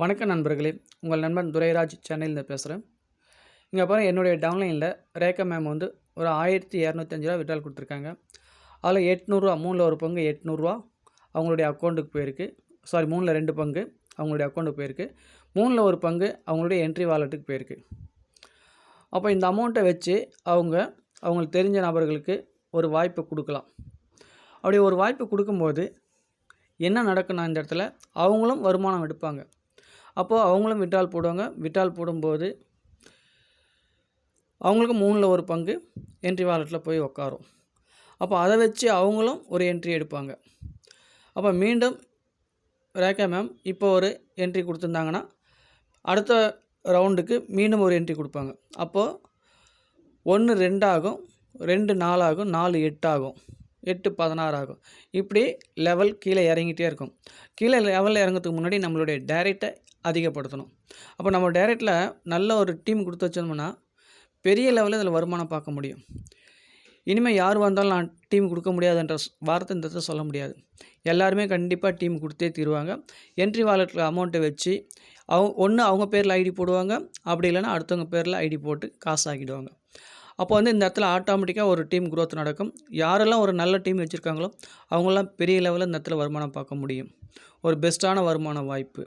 வணக்கம் நண்பர்களே, உங்கள் நண்பன் துரைராஜ் சென்னையிலேருந்து பேசுகிறேன். இங்கே பாருங்கள், என்னுடைய டவுன்லைனில் ரேகா மேம் வந்து ஒரு 1205 ரூபா விட்ரால் கொடுத்துருக்காங்க. அதில் 800 மூணில் ஒரு பங்கு 800 அவங்களுடைய அக்கௌண்ட்டுக்கு போயிருக்கு. சாரி, மூணில் 2 பங்கு அவங்களுடைய அக்கௌண்ட்டுக்கு போயிருக்கு. மூணில் ஒரு பங்கு அவங்களுடைய என்ட்ரி வாலெட்டுக்கு போயிருக்கு. அப்போ இந்த அமௌண்ட்டை வச்சு அவங்களுக்கு தெரிஞ்ச நபர்களுக்கு ஒரு வாய்ப்பு கொடுக்கலாம். அப்படி ஒரு வாய்ப்பு கொடுக்கும்போது என்ன நடக்குன்னா, இந்த இடத்துல அவங்களும் வருமானம் எடுப்பாங்க. அப்போது அவங்களும் விட்ரால் போடுவாங்க. விட்ரால் போடும்போது அவங்களுக்கு மூணில் ஒரு பங்கு என்ட்ரி வாலெட்டில் போய் உட்காரும். அப்போ அதை வச்சு அவங்களும் ஒரு என்ட்ரி எடுப்பாங்க. அப்போ மீண்டும் ரேகா மேம் இப்போ ஒரு என்ட்ரி கொடுத்துருந்தாங்கன்னா அடுத்த ரவுண்டுக்கு மீண்டும் ஒரு என்ட்ரி கொடுப்பாங்க. அப்போது 1 2 ஆகும், 2 4 ஆகும், 4 8 ஆகும், 8 16 ஆகும். இப்படி லெவல் கீழே இறங்கிட்டே இருக்கும். கீழே லெவலில் இறங்கிறதுக்கு முன்னாடி நம்மளுடைய டைரெக்டை அதிகப்படுத்தணும். அப்போ நம்ம டைரெக்டில் நல்ல ஒரு டீம் கொடுத்து வச்சோம்னா பெரிய லெவலில் இதில் வருமானம் பார்க்க முடியும். இனிமேல் யார் வந்தாலும் நான் டீம் கொடுக்க முடியாதுன்ற வார்த்தை இந்த இடத்துல சொல்ல முடியாது. எல்லாருமே கண்டிப்பாக டீம் கொடுத்தே தீருவாங்க. என்ட்ரி வாலெட்டில் அமௌண்ட்டை வச்சு அவங்க பேரில் ஐடி போடுவாங்க, அப்படி இல்லைன்னா அடுத்தவங்க பேரில் ஐடி போட்டு காசு ஆக்கிடுவாங்க. அப்போ வந்து இந்த இடத்துல ஆட்டோமேட்டிக்காக ஒரு டீம் குரோத் நடக்கும். யாரெல்லாம் ஒரு நல்ல டீம் வச்சுருக்காங்களோ அவங்களாம் பெரிய லெவலில் இந்த இடத்துல வருமானம் பார்க்க முடியும். ஒரு பெஸ்ட்டான வருமான வாய்ப்பு.